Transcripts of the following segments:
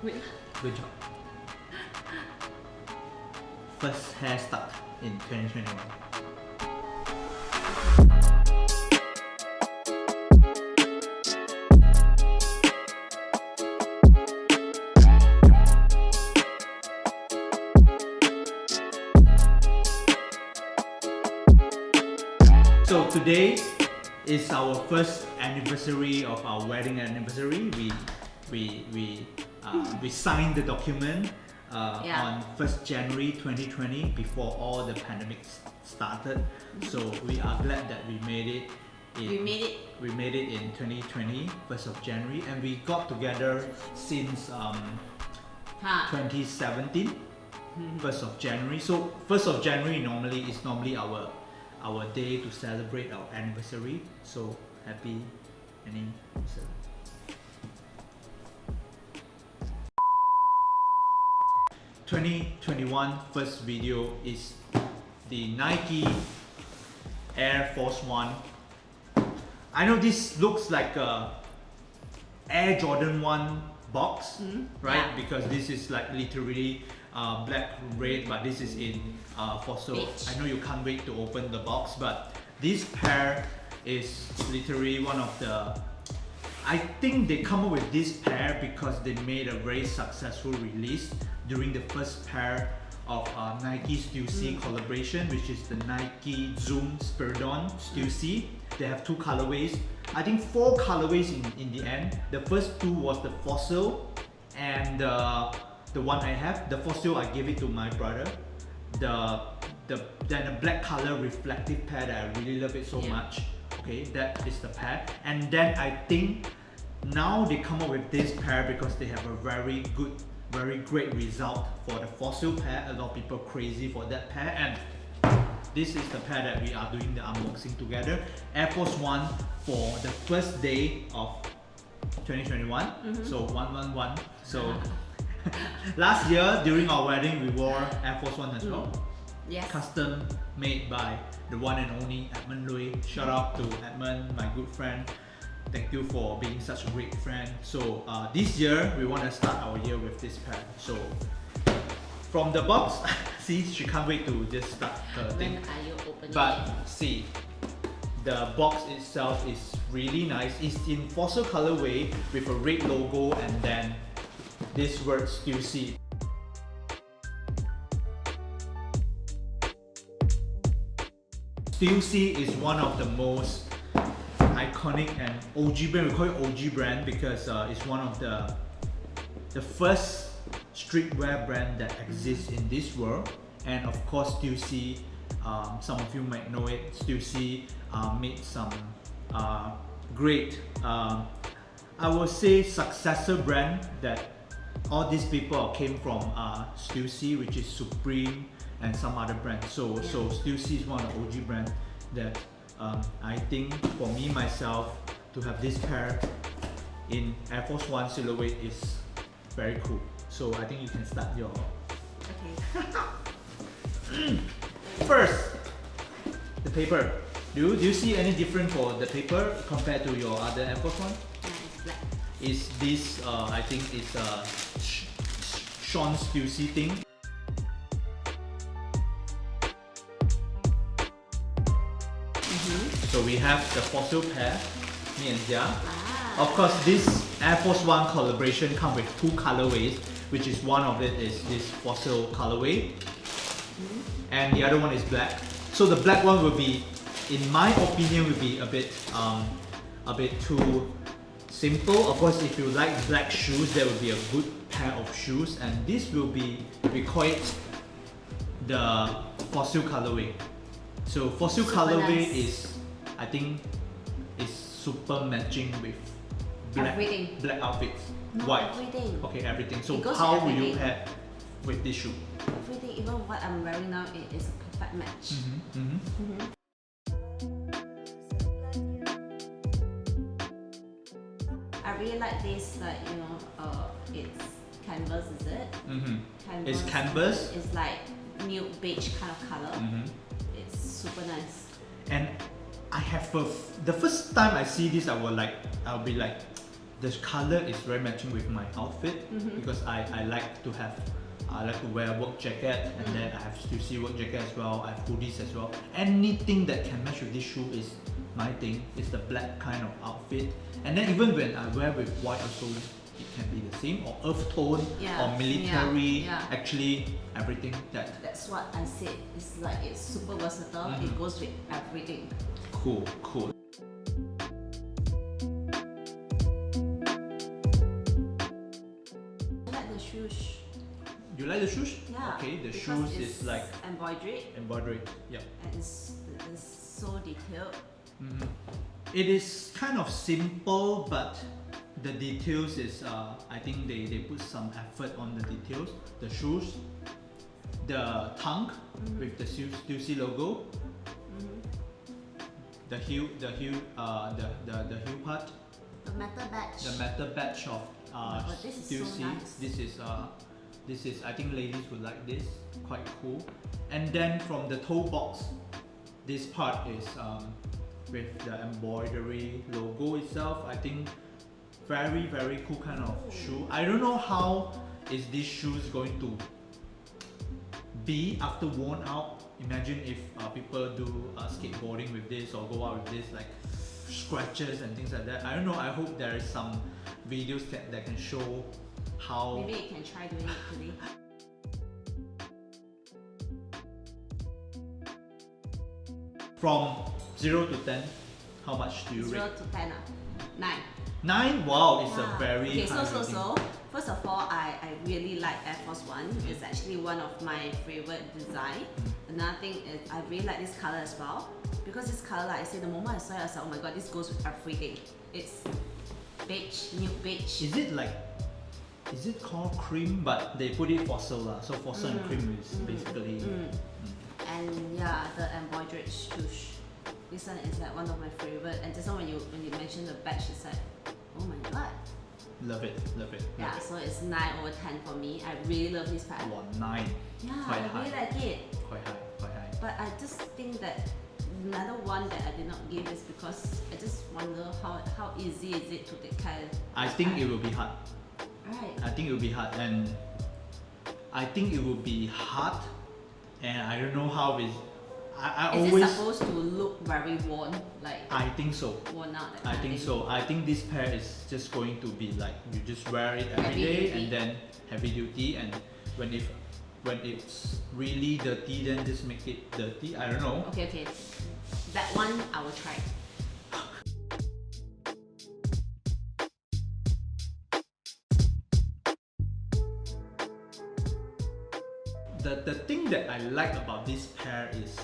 Good job. First hair stuck in 2021. So today is our first anniversary of our wedding anniversary. We signed the document on 1st January 2020 before all the pandemic started. So we are glad that we made it. We made it in 2020, 1st of January, and we got together since 2017, 1st of January. So 1st of January is normally our day to celebrate our anniversary. So happy anniversary. First video is the Nike Air Force 1. I know this looks like a Air Jordan 1 box, right? Yeah. Because this is like literally black, red, but this is in fossil. I know you can't wait to open the box, but this pair is literally one of the... I think they come up with this pair because they made a very successful release during the first pair of Nike Stussy collaboration, which is the Nike Zoom Spiridon Stussy. They have two colorways. I think 4 colorways in the end. The first 2 was the fossil and the one I have. The fossil I gave it to my brother. Then the black color reflective pair that I really love it so much. Okay, that is the pair. And then I think now they come up with this pair because they have a very great result for the fossil pair. A lot of people crazy for that pair, and this is the pair that we are doing the unboxing together. Air Force 1 for the first day of 2021. So 111. So last year during our wedding we wore Air Force 1 as well. Yes. Custom made by the one and only Edmund Lui. Shout out to Edmund, my good friend. Thank you for being such a great friend. So this year we want to start our year with this pair. So from the box, see, she can't wait to just start her thing. When are you opening? But see, the box itself is really nice. It's in fossil colorway with a red logo and then this word Stussy. Stussy is one of the most iconic and OG brand. We call it OG brand because it's one of the first streetwear brand that exists in this world. And of course Stussy, some of you might know it, Stussy made some great, I would say successor brand that all these people came from Stussy, which is Supreme and some other brands. So Stussy is one of the OG brands that I think for me myself to have this pair in Air Force 1 silhouette is very cool. So I think you can start your... Okay. First, the paper. Do you see any difference for the paper compared to your other Air Force 1? Yeah, it's black. Is this, I think it's a Sean Stussy thing. So we have the fossil pair, me and Zia. Of course, this Air Force 1 collaboration comes with 2 colorways, which is one of it is this fossil colorway, and the other one is black. So the black one will be, in my opinion, will be a bit too simple. Of course, if you like black shoes, that would be a good pair of shoes, and this will be, we call it the fossil colorway. So fossil colorway is, I think, is super matching with black outfits. No, white. Everything. Okay, everything. So how will you pair with this shoe? Everything, even what I'm wearing now, it is a perfect match. I really like this, like, you know, it's canvas, is it? Canvas. It's canvas. It's like nude beige kind of color. It's super nice. And I have the first time I see this, I'll be like, the color is very matching with my outfit because I like to have I like to wear work jacket, and then I have Stussy work jacket as well. I have hoodies as well. Anything that can match with this shoe is my thing. It's the black kind of outfit, and then even when I wear with white also, it can be the same, or earth tone, or military. Actually, everything that. That's what I said. It's like it's super versatile. It goes with everything. Cool, cool. I like the shoes. You like the shoes? Yeah. Okay, the because shoes it's is like embroidered. Yep. And it's so detailed. It is kind of simple, but the details is I think they put some effort on the details. The shoes, the tongue with the Stussy logo, the heel part, The metal badge. the metal badge of this is so Stussy. nice. This is I think ladies would like this, quite cool. And then from the toe box, this part is with the embroidery logo itself. I think very cool kind of shoe. I don't know how is this shoes going to be after worn out. Imagine if people do skateboarding with this or go out with this, like scratches and things like that. I don't know. I hope there is some videos that can show how. Maybe you can try doing it today. From 0 to 10, how much do you rate? 0 to 10, 9. 9? Wow, it's a very okay. high So rating. first of all, I really like Air Force One. It's actually one of my favorite design. Another thing is I really like this color as well, because this color, like I said, the moment I saw it, I was like, oh my god, this goes with everything. It's beige, nude beige. Is it called cream? But they put it fossil so fossil and cream is basically. And yeah, the embroidered swoosh. This one is like one of my favorite. And just now when you mentioned the badge, it's like, oh my god. Love it. Yeah, so it's 9 over 10 for me. I really love this pattern. Wow, 9. Yeah, Quite I high. really like it. Quite high. But I just think that another one that I did not give is because I just wonder how easy is it to take care. I think it will be hard. Right. I think it will be hard, and I think it will be hard, and I don't know how is. I Is always. it supposed to look very worn, like I think so. worn out? That I kind of think thing? so. I think this pair is just going to be like you just wear it every Heavy day, duty. and then heavy duty, and when it's really dirty, then just make it dirty. I don't know. Okay. That one I will try. The thing that I like about this pair is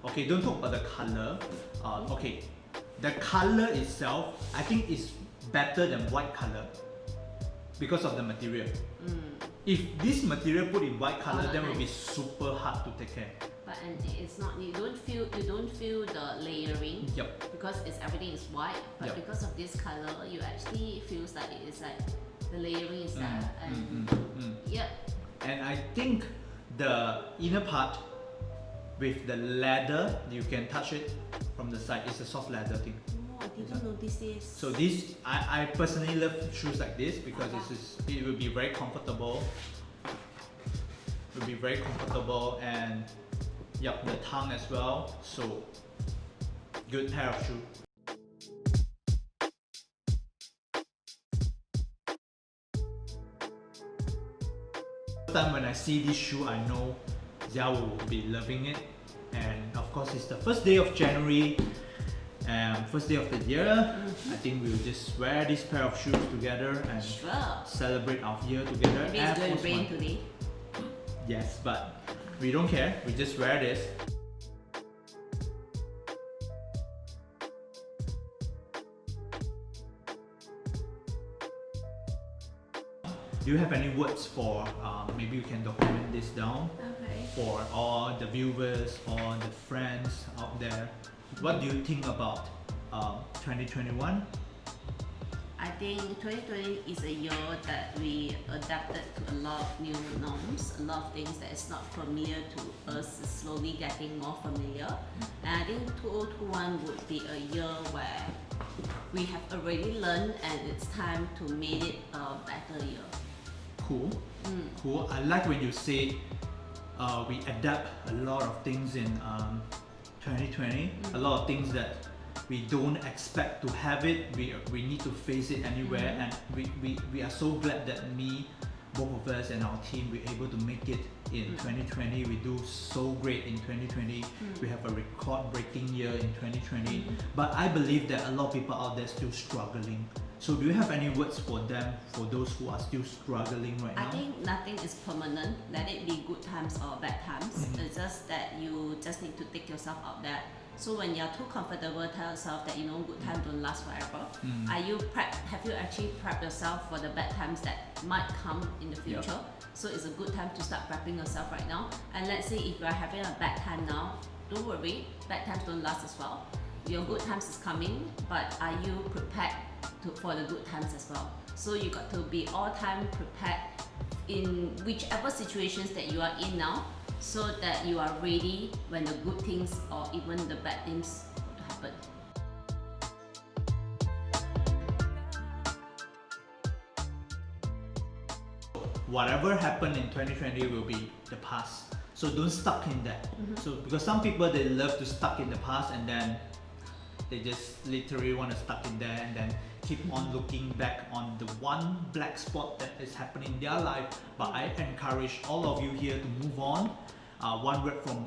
okay, don't talk about the color. Okay, the color itself I think is better than white color because of the material. If this material put in white color, then it will be super hard to take care. But and it's not, you don't feel the layering. Yep. Because everything is white, but Yep. because of this color, you actually feels like it is like the layering is there. And yep. And I think the inner part with the leather, you can touch it from the side. It's a soft leather thing. Oh, I didn't notice this. So this, I personally love shoes like this because it will be very comfortable. It will be very comfortable, and yep, the tongue as well. So good pair of shoes. Time when I see this shoe, I know Zia will be loving it, and of course it's the first day of January, first day of the year. I think we'll just wear this pair of shoes together and celebrate our year together. Maybe it's going to rain today. Yes, but we don't care. We just wear this. Do you have any words for, maybe you can document this down for all the viewers, all the friends out there? What do you think about 2021? I think 2020 is a year that we adapted to a lot of new norms, a lot of things that is not familiar to us is slowly getting more familiar. And I think 2021 would be a year where we have already learned and it's time to make it a better year. Cool. Cool. I like when you say we adapt a lot of things in 2020. A lot of things that we don't expect to have it. We need to face it anywhere, and we are so glad that both of us and our team, we're able to make it in 2020. We do so great in 2020. We have a record-breaking year in 2020. But I believe that a lot of people out there still struggling. So do you have any words for them, for those who are still struggling right now? I think nothing is permanent. Let it be good times or bad times. It's just that you just need to take yourself out there. So when you're too comfortable, tell yourself that good time don't last forever. Have you actually prepped yourself for the bad times that might come in the future? So it's a good time to start prepping yourself right now. And let's say if you're having a bad time now, don't worry, bad times don't last as well. Your good times is coming, but are you prepared for the good times as well? So you got to be all time prepared in whichever situations that you are in now, so that you are ready when the good things or even the bad things to happen. Whatever happened in 2020 will be the past. So don't stuck in that. So because some people, they love to stuck in the past, and then they just literally want to stuck in there and then keep on looking back on the one black spot that is happening in their life. But I encourage all of you here to move on. One word from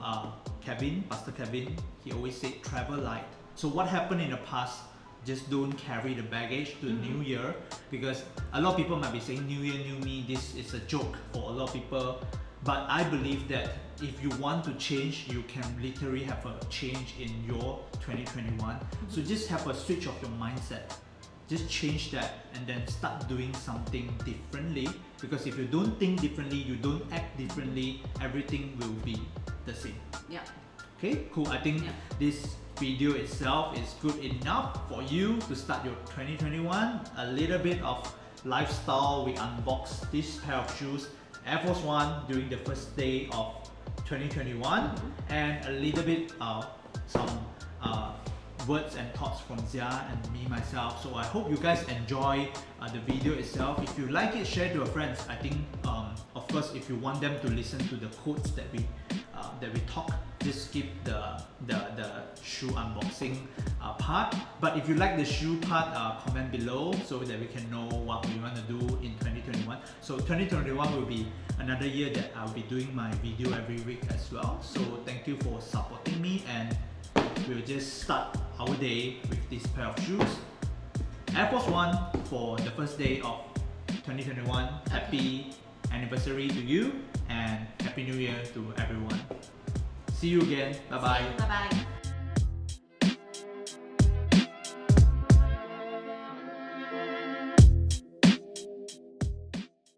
Kevin, Pastor Kevin, he always said travel light. So what happened in the past, just don't carry the baggage to the new year, because a lot of people might be saying new year, new me, this is a joke for a lot of people. But I believe that if you want to change, you can literally have a change in your 2021. So just have a switch of your mindset. Just change that and then start doing something differently. Because if you don't think differently, you don't act differently, everything will be the same. Yeah. Okay, cool. I think this video itself is good enough for you to start your 2021. A little bit of lifestyle. We unboxed this pair of shoes, Air Force One, during the first day of 2021, and a little bit some words and thoughts from Zia and me myself. So I hope you guys enjoy the video itself. If you like it, share to your friends. I think of course, if you want them to listen to the quotes that we talk, just skip the shoe unboxing part. But if you like the shoe part, comment below so that we can know what we want to do in 2021. So 2021 will be another year that I'll be doing my video every week as well. So thank you for supporting me, and we'll just start our day with this pair of shoes. Air Force One for the first day of 2021. Happy anniversary to you, and Happy New Year to everyone. See you again. Bye bye. Bye bye.